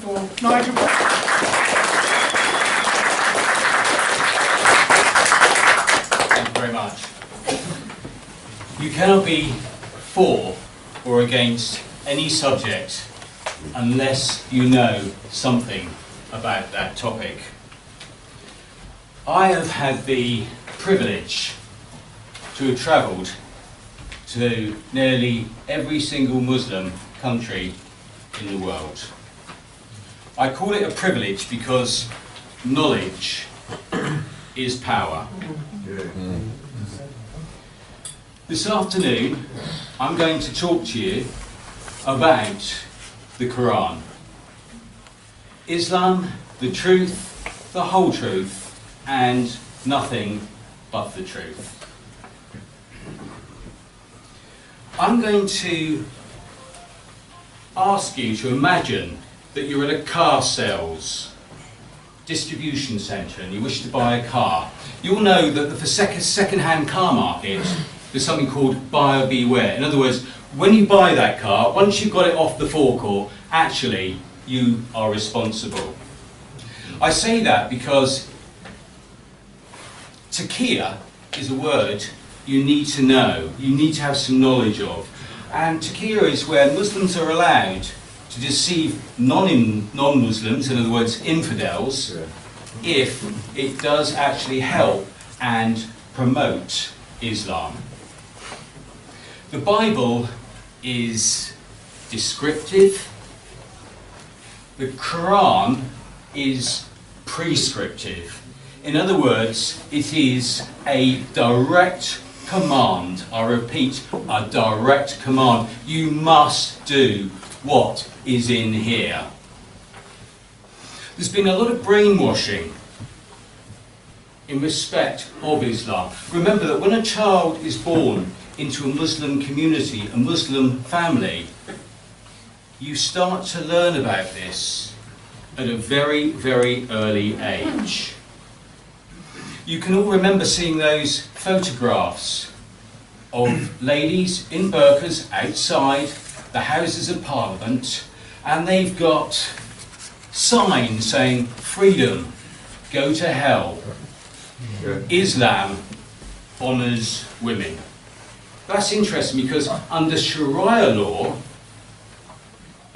for Nigel. Thank you very much. You cannot be for or against any subject unless you know something about that topic. I have had the privilege to have travelled to nearly every single Muslim country in the world. I call it a privilege because knowledge is power. This afternoon I'm going to talk to you about the Koran. Islam, the truth, the whole truth, and nothing but the truth. I'm going to ask you to imagine that you're at a car sales distribution centre and you wish to buy a car. You'll know that the second-hand car market, there's something called buyer beware. In other words, when you buy that car, once you've got it off the forecourt, actually you are responsible. I say that because taqiyya is a word you need to know, you need to have some knowledge of. And taqiyya is where Muslims are allowed to deceive non-Muslims, in other words infidels, if it does actually help and promote Islam. The Bible is descriptive. The Quran is prescriptive. In other words, it is a direct command. I repeat, a direct command. You must do what is in here. There's been a lot of brainwashing in respect of Islam. Remember that when a child is born into a Muslim community, a Muslim family, you start to learn about this at a very, very early age. You can all remember seeing those photographs of ladies in burqas outside the Houses of Parliament, and they've got signs saying, freedom, go to hell, Islam honours women. That's interesting because under Sharia law,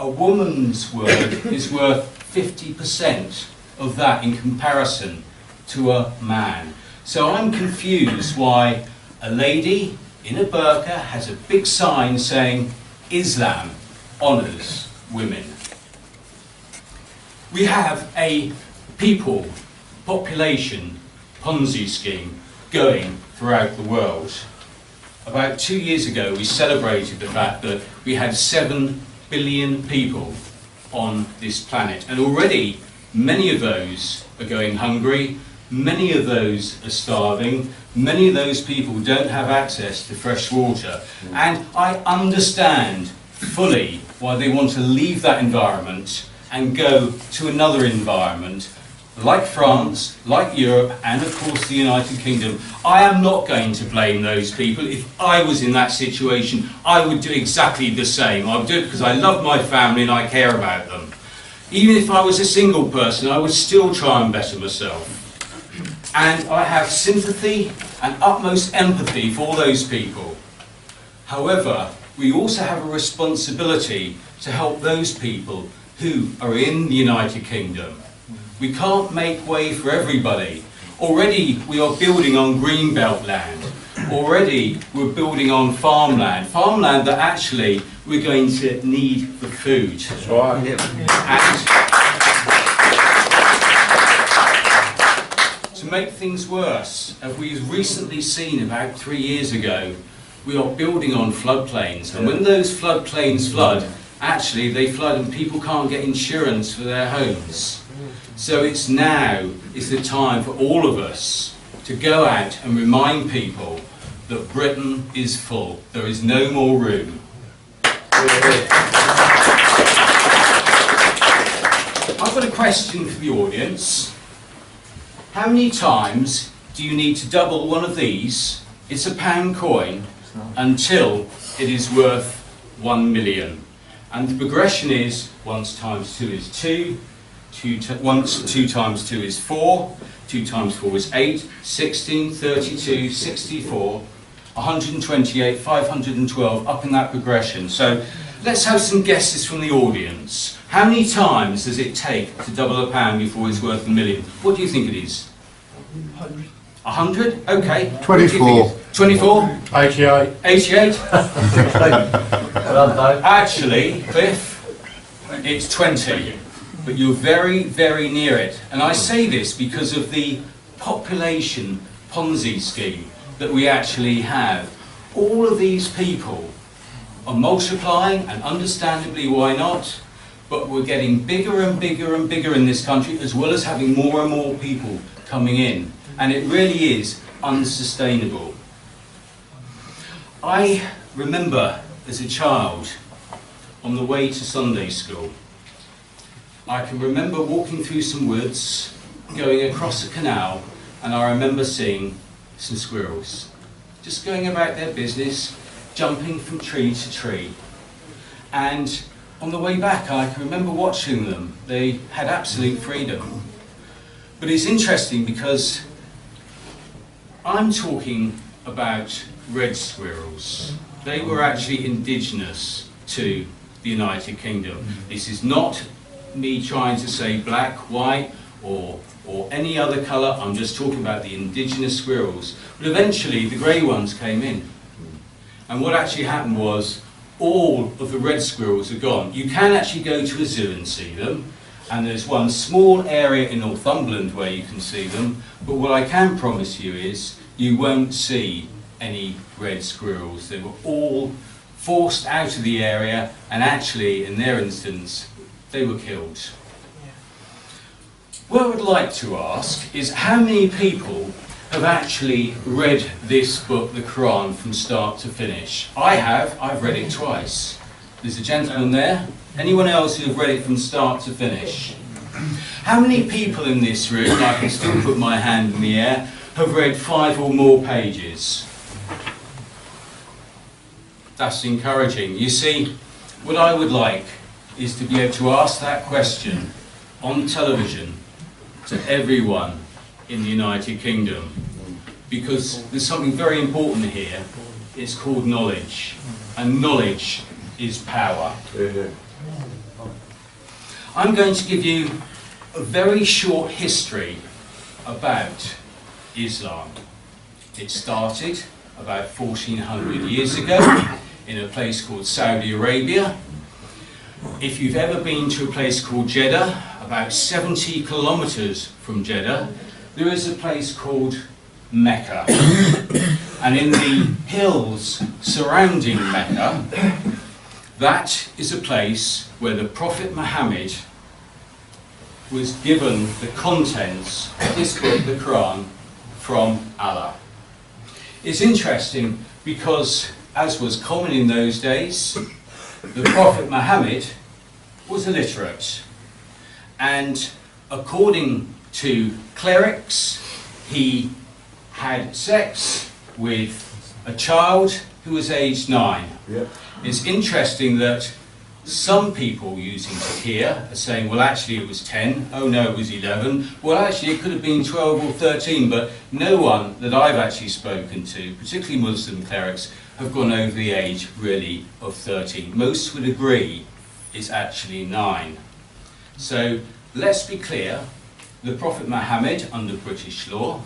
a woman's word is worth 50% of that in comparison to a man. So I'm confused why a lady in a burqa has a big sign saying Islam honours women. We have a population Ponzi scheme going throughout the world. About 2 years ago we celebrated the fact that we had 7 billion people on this planet, and already many of those are going hungry, many of those are starving, many of those people don't have access to fresh water, and I understand fully why they want to leave that environment and go to another environment like France, like Europe, and of course the United Kingdom. I am not going to blame those people. If I was in that situation, I would do exactly the same. I would do it because I love my family and I care about them. Even if I was a single person, I would still try and better myself. And I have sympathy and utmost empathy for those people. However, we also have a responsibility to help those people who are in the United Kingdom. We can't make way for everybody. Already we are building on greenbelt land. Already we're building on farmland. Farmland that actually we're going to need for food. That's right. And to make things worse, as we've recently seen about 3 years ago, we are building on floodplains. And when those floodplains flood, actually they flood and people can't get insurance for their homes. So it's the time for all of us to go out and remind people that Britain is full. There is no more room. I've got a question for the audience. How many times do you need to double one of these, it's a pound coin, until it is worth 1 million? And the progression is 1 times 2 is 2, 2 times 2 is 4, 2 times 4 is 8, 16, 32, 64, 128, 512, up in that progression. So let's have some guesses from the audience. How many times does it take to double a pound before it's worth $1 million? What do you think it is? 100. 100? Okay. 24. 24? 88. 88? Actually, Cliff, it's 20. But you're very, very near it. And I say this because of the population Ponzi scheme that we actually have. All of these people are multiplying, and understandably, why not? But we're getting bigger and bigger and bigger in this country, as well as having more and more people coming in. And it really is unsustainable. I remember as a child, on the way to Sunday school, I can remember walking through some woods, going across a canal, and I remember seeing some squirrels, just going about their business, jumping from tree to tree. And on the way back, I can remember watching them. They had absolute freedom. But it's interesting because I'm talking about red squirrels. They were actually indigenous to the United Kingdom. This is not me trying to say black, white, or any other colour. I'm just talking about the indigenous squirrels. But eventually the grey ones came in. And what actually happened was all of the red squirrels are gone. You can actually go to a zoo and see them. And there's one small area in Northumberland where you can see them. But what I can promise you is you won't see any red squirrels. They were all forced out of the area, and actually, in their instance, they were killed. What I would like to ask is how many people have actually read this book, the Koran, from start to finish? I have. I've read it twice. There's a gentleman there. Anyone else who have read it from start to finish? How many people in this room, and I can still put my hand in the air, have read 5 or more pages? That's encouraging. You see, what I would like is to be able to ask that question on television to everyone in the United Kingdom, because there's something very important here. It's called knowledge, and knowledge is power. I'm going to give you a very short history about Islam. It started about 1400 years ago in a place called Saudi Arabia. If you've ever been to a place called Jeddah, about 70 kilometers from Jeddah, there is a place called Mecca. And in the hills surrounding Mecca, that is a place where the Prophet Muhammad was given the contents of this book, the Quran, from Allah. It's interesting because, as was common in those days, the Prophet Muhammad was illiterate. And according to clerics, he had sex with a child who was aged 9. Yep. It's interesting that some people using Takia are saying, well, actually it was 10, oh no, it was 11. Well, actually it could have been 12 or 13, but no one that I've actually spoken to, particularly Muslim clerics, have gone over the age, really, of 13. Most would agree it's actually 9. So let's be clear, the Prophet Muhammad, under British law,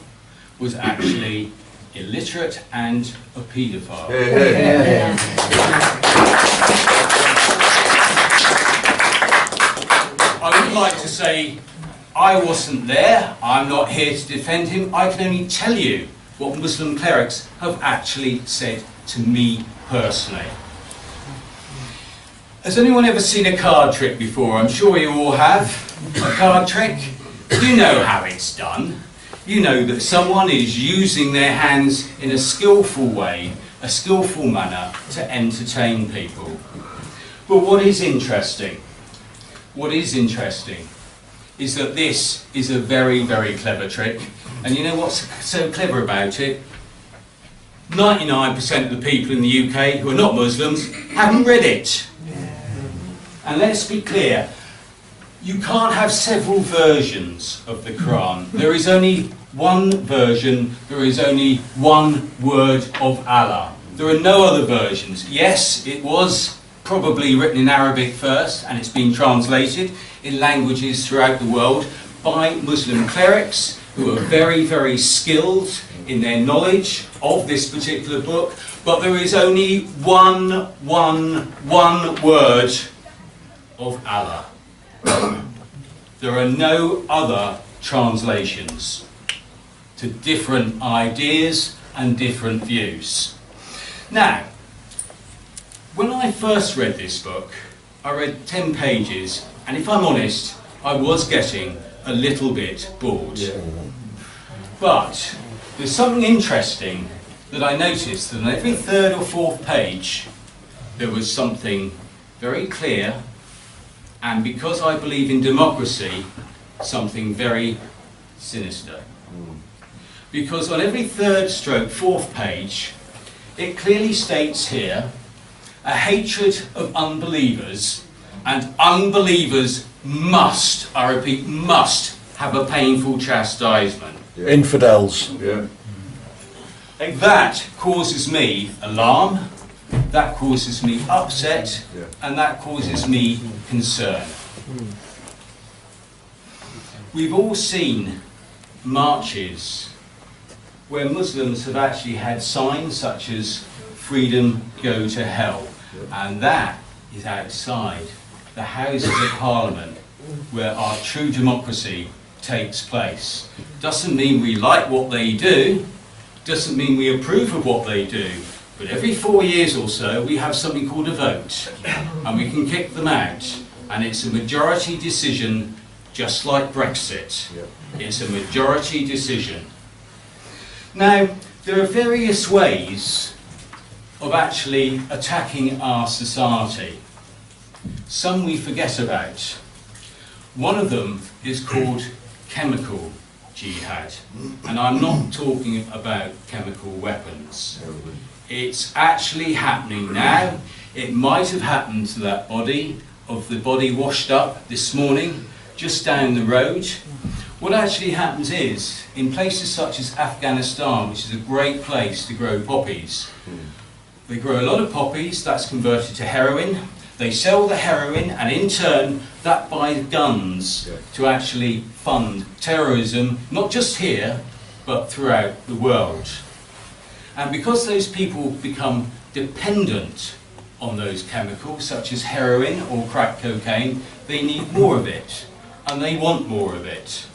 was actually illiterate and a paedophile. I would like to say, I wasn't there, I'm not here to defend him, I can only tell you what Muslim clerics have actually said to me personally. Has anyone ever seen a card trick before? I'm sure you all have. A card trick? You know how it's done. You know that someone is using their hands in a skillful way, a skillful manner to entertain people. But what is interesting is that this is a very, very clever trick. And you know what's so clever about it? 99% of the people in the UK who are not Muslims haven't read it. And let's be clear, you can't have several versions of the Quran. There is only one version, there is only one word of Allah. There are no other versions. Yes, it was probably written in Arabic first, and it's been translated in languages throughout the world by Muslim clerics who are very, very skilled in their knowledge of this particular book. But there is only one word of Allah. There are no other translations to different ideas and different views. Now, when I first read this book, I read 10 pages, and if I'm honest, I was getting a little bit bored. But there's something interesting that I noticed, that on every third or fourth page there was something very clear, and because I believe in democracy, something very sinister. Because on every third stroke fourth page, it clearly states here a hatred of unbelievers, and unbelievers must, I repeat, must have a painful chastisement. Infidels. Yeah. That causes me alarm, that causes me upset, and that causes me concern. We've all seen marches where Muslims have actually had signs such as "Freedom, go to hell," and that is outside the Houses of Parliament where our true democracy takes place. Doesn't mean we like what they do, doesn't mean we approve of what they do, but every 4 years or so we have something called a vote, and we can kick them out, and it's a majority decision, just like Brexit. It's a majority decision. Now, there are various ways of actually attacking our society. Some we forget about. One of them is called chemical jihad, and I'm not talking about chemical weapons. It's actually happening now. It might have happened to that body, of the body washed up this morning, just down the road. What actually happens is, in places such as Afghanistan, which is a great place to grow poppies, they grow a lot of poppies, that's converted to heroin. They sell the heroin, and in turn, that buys guns to actually fund terrorism, not just here, but throughout the world. And because those people become dependent on those chemicals, such as heroin or crack cocaine, they need more of it, and they want more of it.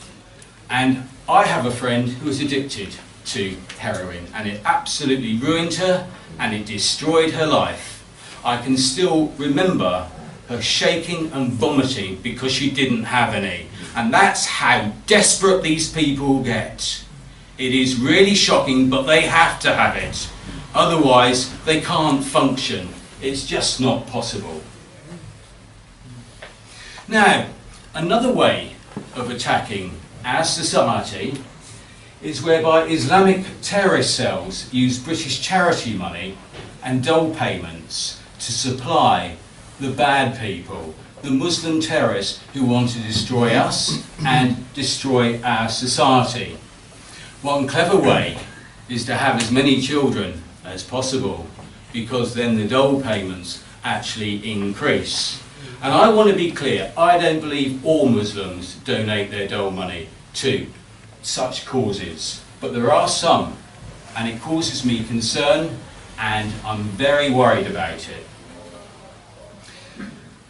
And I have a friend who was addicted to heroin, and it absolutely ruined her, and it destroyed her life. I can still remember her shaking and vomiting because she didn't have any. And that's how desperate these people get. It is really shocking, but they have to have it. Otherwise, they can't function. It's just not possible. Now, another way of attacking our society is whereby Islamic terrorist cells use British charity money and dole payments to supply the bad people, the Muslim terrorists who want to destroy us and destroy our society. One clever way is to have as many children as possible, because then the dole payments actually increase. And I want to be clear, I don't believe all Muslims donate their dole money to such causes, but there are some, and it causes me concern, and I'm very worried about it.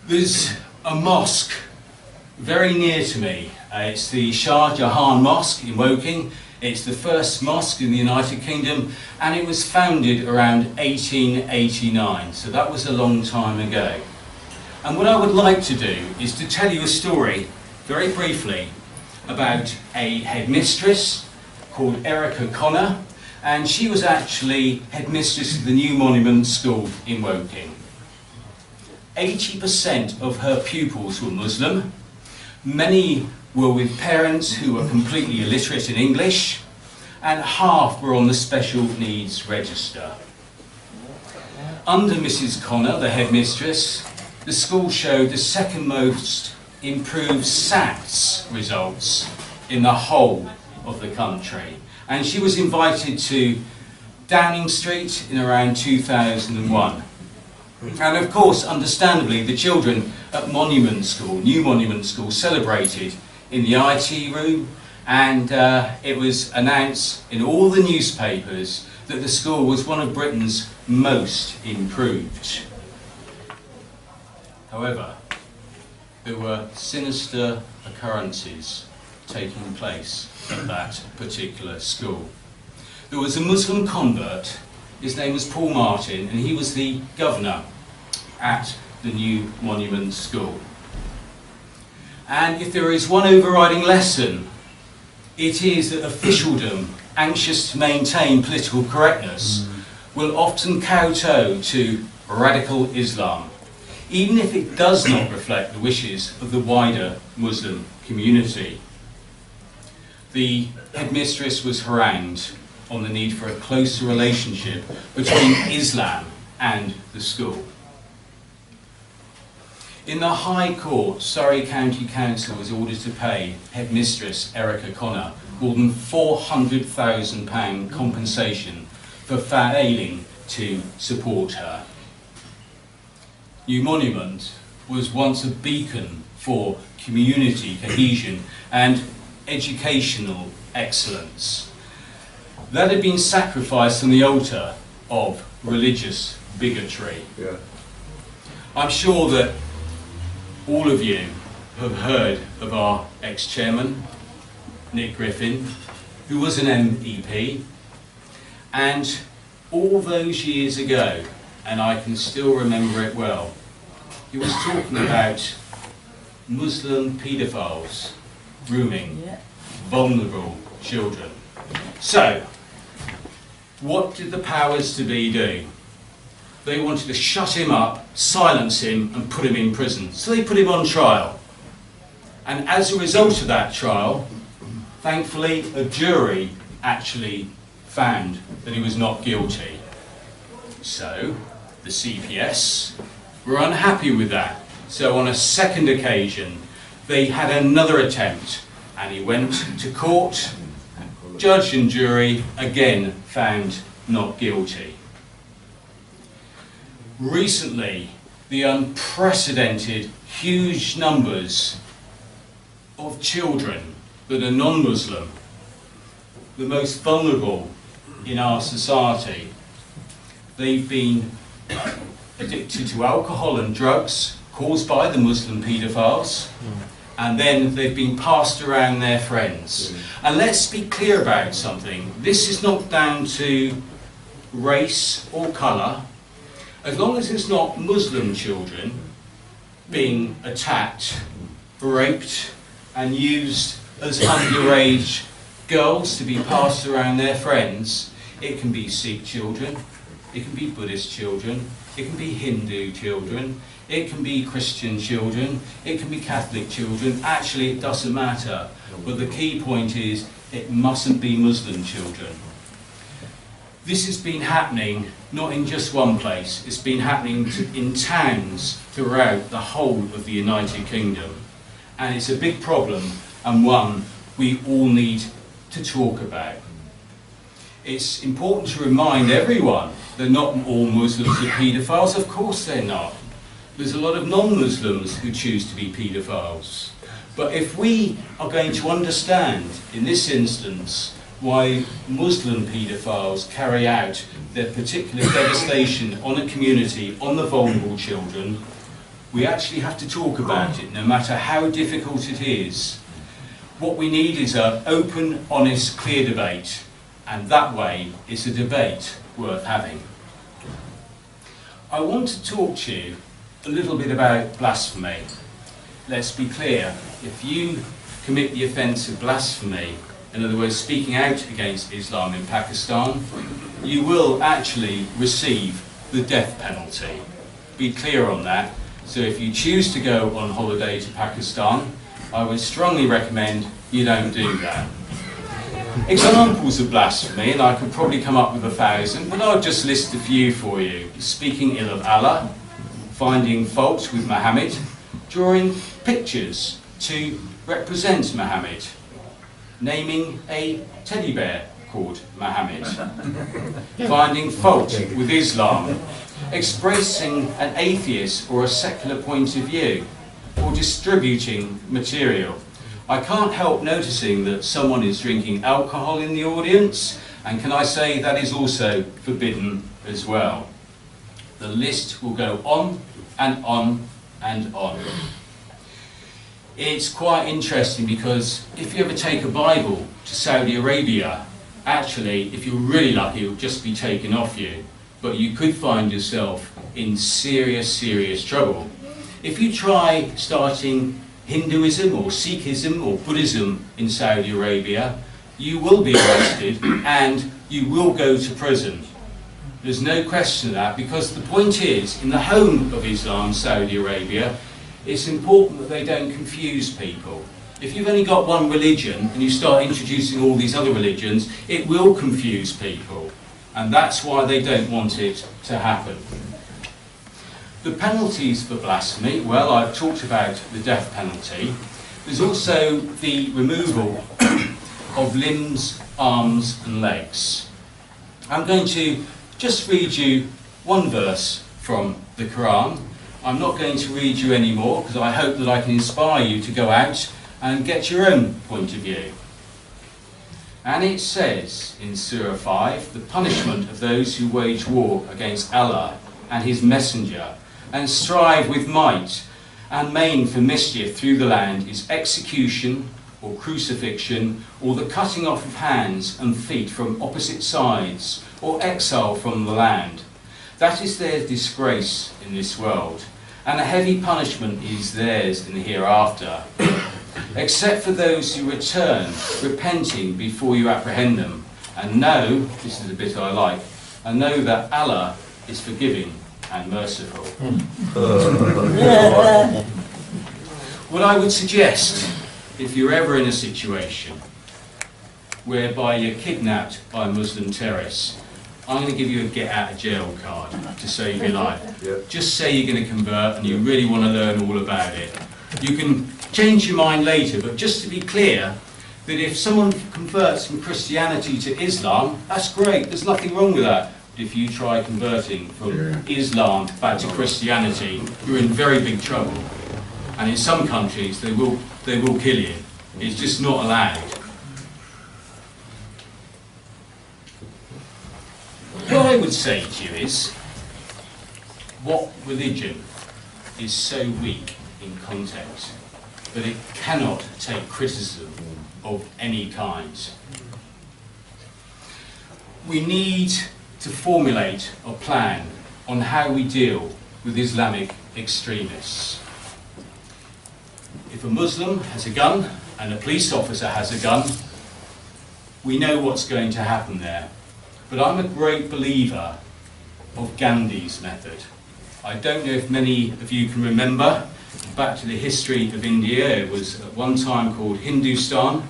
There's a mosque very near to me. It's the Shah Jahan Mosque in Woking. It's the first mosque in the United Kingdom, and it was founded around 1889, so that was a long time ago. And what I would like to do is to tell you a story, very briefly, about a headmistress called Erica Connor, and she was actually headmistress of the New Monument School in Woking. 80% of her pupils were Muslim. Many were with parents who were completely illiterate in English, and half were on the special needs register. Under Mrs. Connor, the headmistress, the school showed the second most improved SATs results in the whole of the country. And she was invited to Downing Street in around 2001. And of course, understandably, the children at Monument School, New Monument School, celebrated in the IT room, and it was announced in all the newspapers that the school was one of Britain's most improved. However, there were sinister occurrences taking place at that particular school. There was a Muslim convert, his name was Paul Martin, and he was the governor at the New Monument School. And if there is one overriding lesson, it is that officialdom, anxious to maintain political correctness, will often kowtow to radical Islam, even if it does not reflect the wishes of the wider Muslim community. The headmistress was harangued on the need for a closer relationship between Islam and the school. In the High Court, Surrey County Council was ordered to pay headmistress Erica Connor more than £400,000 compensation for failing to support her. New Monument was once a beacon for community cohesion and educational excellence. That had been sacrificed on the altar of religious bigotry. Yeah. I'm sure that all of you have heard of our ex-chairman, Nick Griffin, who was an MEP, and all those years ago, and I can still remember it well, he was talking about Muslim paedophiles grooming vulnerable children. So, what did the powers to be do? They wanted to shut him up, silence him, and put him in prison. So they put him on trial. And as a result of that trial, thankfully, a jury actually found that he was not guilty. So, the CPS were unhappy with that. So on a second occasion, they had another attempt, and he went to court. Judge and jury again found not guilty. Recently, the unprecedented huge numbers of children that are non-Muslim, the most vulnerable in our society, they've been addicted to alcohol and drugs caused by the Muslim paedophiles, and then they've been passed around their friends. And let's be clear about something. This is not down to race or colour. As long as it's not Muslim children being attacked, raped, and used as underage girls to be passed around their friends, it can be Sikh children, it can be Buddhist children, it can be Hindu children, it can be Christian children, it can be Catholic children. Actually, it doesn't matter. But the key point is, it mustn't be Muslim children. This has been happening not in just one place, it's been happening in towns throughout the whole of the United Kingdom. And it's a big problem, and one we all need to talk about. It's important to remind everyone that not all Muslims are paedophiles. Of course they're not. There's a lot of non-Muslims who choose to be paedophiles. But if we are going to understand, in this instance, why Muslim paedophiles carry out their particular devastation on a community, on the vulnerable children, we actually have to talk about it, no matter how difficult it is. What we need is an open, honest, clear debate, and that way it's a debate worth having. I want to talk to you a little bit about blasphemy. Let's be clear, if you commit the offence of blasphemy, in other words, speaking out against Islam in Pakistan, you will actually receive the death penalty. Be clear on that. So if you choose to go on holiday to Pakistan, I would strongly recommend you don't do that. Examples of blasphemy, and I could probably come up with 1,000, but I'll just list a few for you. Speaking ill of Allah, finding fault with Muhammad, drawing pictures to represent Muhammad, naming a teddy bear called Muhammad, finding fault with Islam, expressing an atheist or a secular point of view, or distributing material. I can't help noticing that someone is drinking alcohol in the audience, and can I say that is also forbidden as well. The list will go on and on and on. It's quite interesting because if you ever take a Bible to Saudi Arabia, actually, if you're really lucky, it will just be taken off you. But you could find yourself in serious, serious trouble. If you try starting Hinduism or Sikhism or Buddhism in Saudi Arabia, you will be arrested and you will go to prison. There's no question of that, because the point is, in the home of Islam, Saudi Arabia, it's important that they don't confuse people. If you've only got one religion and you start introducing all these other religions, it will confuse people. And that's why they don't want it to happen. The penalties for blasphemy, well, I've talked about the death penalty. There's also the removal of limbs, arms and legs. I'm going to just read you one verse from the Koran. I'm not going to read you any more because I hope that I can inspire you to go out and get your own point of view. And it says in Surah 5, the punishment of those who wage war against Allah and his messenger and strive with might and main for mischief through the land is execution or crucifixion or the cutting off of hands and feet from opposite sides or exile from the land. That is their disgrace in this world, and a heavy punishment is theirs in the hereafter, except for those who return, repenting before you apprehend them, and know, this is the bit I like, and know that Allah is forgiving and merciful. What I would suggest, if you're ever in a situation whereby you're kidnapped by Muslim terrorists, I'm going to give you a get out of jail card to save your life. Yep. Just say you're going to convert and you really want to learn all about it. You can change your mind later, but just to be clear, that if someone converts from Christianity to Islam, that's great, there's nothing wrong with that. But if you try converting from Islam back to Christianity, you're in very big trouble. And in some countries, they will kill you. It's just not allowed. What I would say to you is, what religion is so weak in content that it cannot take criticism of any kind? We need to formulate a plan on how we deal with Islamic extremists. If a Muslim has a gun and a police officer has a gun, we know what's going to happen there. But I'm a great believer of Gandhi's method. I don't know if many of you can remember, back to the history of India, it was at one time called Hindustan,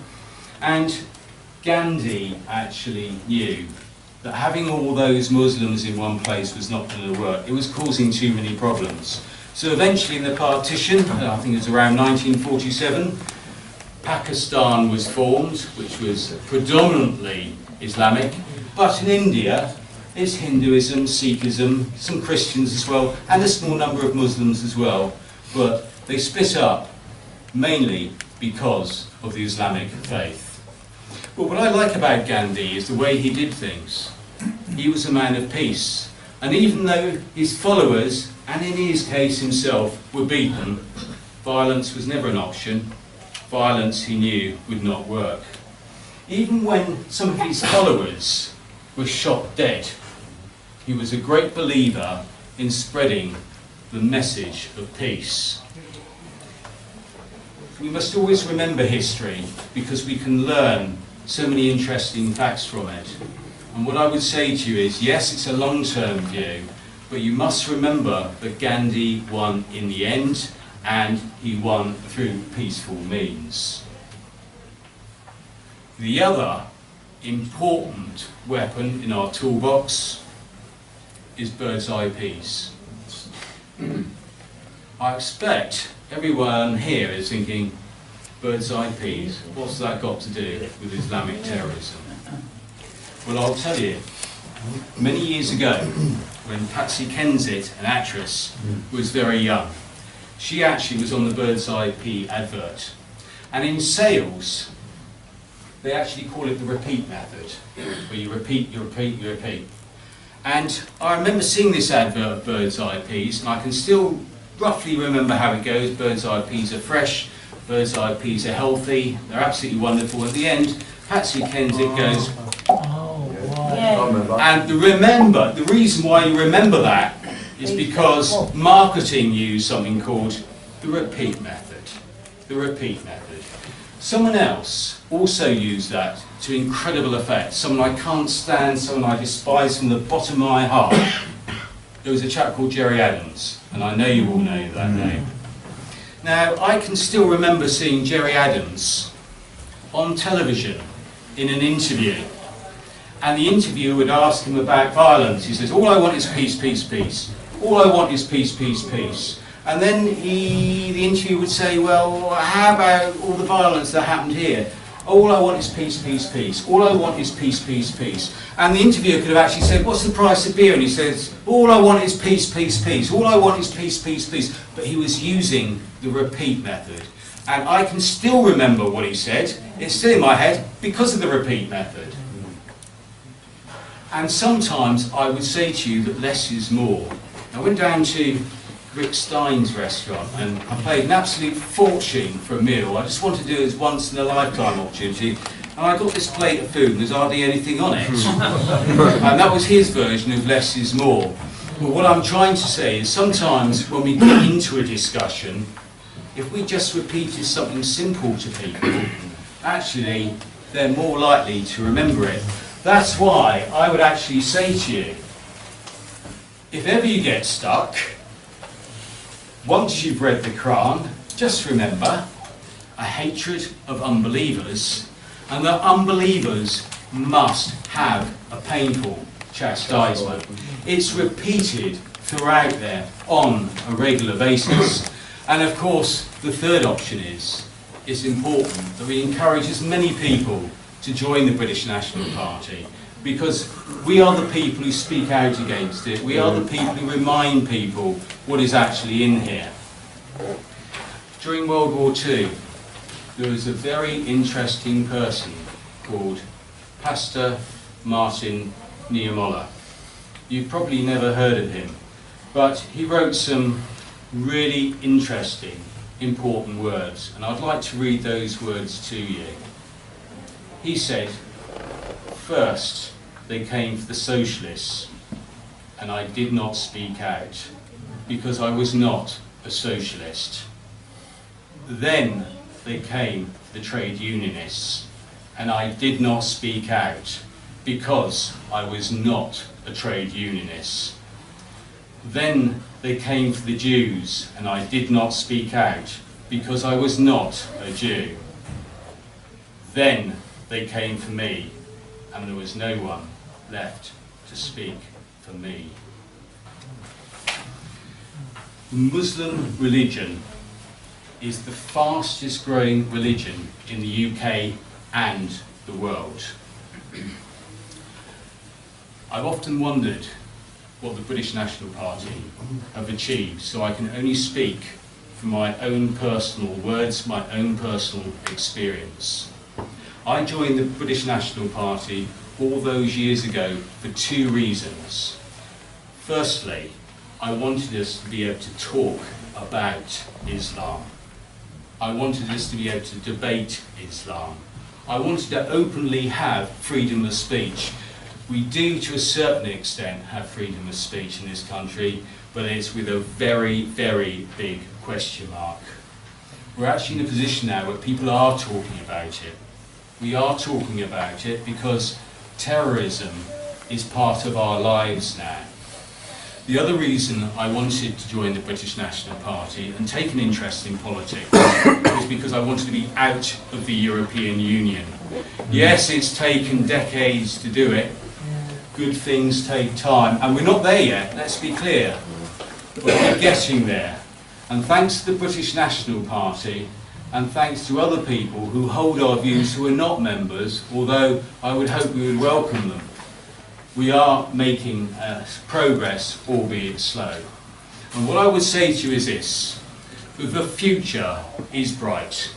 and Gandhi actually knew that having all those Muslims in one place was not going to work. It was causing too many problems. So eventually in the partition, I think it was around 1947, Pakistan was formed, which was predominantly Islamic. But in India, it's Hinduism, Sikhism, some Christians as well, and a small number of Muslims as well. But they split up mainly because of the Islamic faith. But what I like about Gandhi is the way he did things. He was a man of peace. And even though his followers, and in his case himself, were beaten, violence was never an option. Violence, he knew, would not work. Even when some of his followers were shot dead, he was a great believer in spreading the message of peace. We must always remember history because we can learn so many interesting facts from it. And what I would say to you is, yes, it's a long-term view, but you must remember that Gandhi won in the end, and he won through peaceful means. The other important weapon in our toolbox is bird's eye peace. I expect everyone here is thinking, bird's eye peas, what's that got to do with Islamic terrorism? Well, I'll tell you, many years ago, when Patsy Kensit, an actress, was very young, she actually was on the bird's eye pea advert. And in sales, they actually call it the repeat method, where you repeat, you repeat, you repeat. And I remember seeing this advert of bird's eye peas, and I can still roughly remember how it goes. Bird's eye peas are fresh, bird's eye peas are healthy, they're absolutely wonderful. At the end, Patsy Kensit goes, and the reason why you remember that is because marketing used something called the repeat method. The repeat method. Someone else also used that to incredible effect. Someone I can't stand, someone I despise from the bottom of my heart. There was a chap called Jerry Adams, and I know you all know that name. Now, I can still remember seeing Jerry Adams on television in an interview. And the interviewer would ask him about violence. He says, all I want is peace, peace, peace. All I want is peace, peace, peace. And then the interviewer would say, well, how about all the violence that happened here? All I want is peace, peace, peace. All I want is peace, peace, peace. And the interviewer could have actually said, what's the price of beer? And he says, all I want is peace, peace, peace. All I want is peace, peace, peace. But he was using the repeat method. And I can still remember what he said. It's still in my head because of the repeat method. And sometimes I would say to you that less is more. I went down to Rick Stein's restaurant and I paid an absolute fortune for a meal. I just wanted to do it as once in a lifetime opportunity. And I got this plate of food and there's hardly anything on it. And that was his version of less is more. But what I'm trying to say is sometimes when we get into a discussion, if we just repeated something simple to people, actually they're more likely to remember it. That's why I would actually say to you, if ever you get stuck, once you've read the Koran, just remember a hatred of unbelievers, and that unbelievers must have a painful chastisement. It's repeated throughout there on a regular basis. And of course, the third option is, it's important that we encourage as many people to join the British National Party, because we are the people who speak out against it. We are the people who remind people what is actually in here. During World War II, there was a very interesting person called Pastor Martin Niemöller. You've probably never heard of him, but he wrote some really interesting, important words, and I'd like to read those words to you. He said, first they came for the socialists, and I did not speak out, because I was not a socialist. Then they came for the trade unionists, and I did not speak out, because I was not a trade unionist. Then they came for the Jews, and I did not speak out, because I was not a Jew. Then they came for me, and there was no one left to speak for me. The Muslim religion is the fastest growing religion in the UK and the world. I've often wondered what the British National Party have achieved, so I can only speak from my own personal words, my own personal experience. I joined the British National Party all those years ago for two reasons. Firstly, I wanted us to be able to talk about Islam. I wanted us to be able to debate Islam. I wanted to openly have freedom of speech. We do, to a certain extent, have freedom of speech in this country, but it's with a very, very big question mark. We're actually in a position now where people are talking about it. We are talking about it because terrorism is part of our lives now. The other reason I wanted to join the British National Party and take an interest in politics is because I wanted to be out of the European Union. Yes, it's taken decades to do it. Good things take time, and we're not there yet, let's be clear. but we're getting there. And thanks to the British National Party, and thanks to other people who hold our views who are not members, although I would hope we would welcome them, we are making progress, albeit slow. And what I would say to you is this: that the future is bright.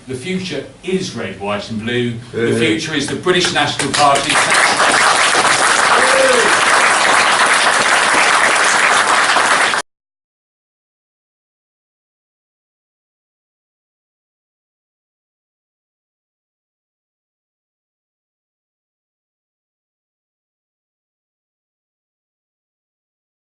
The future is red, white and blue. The future is the British National Party.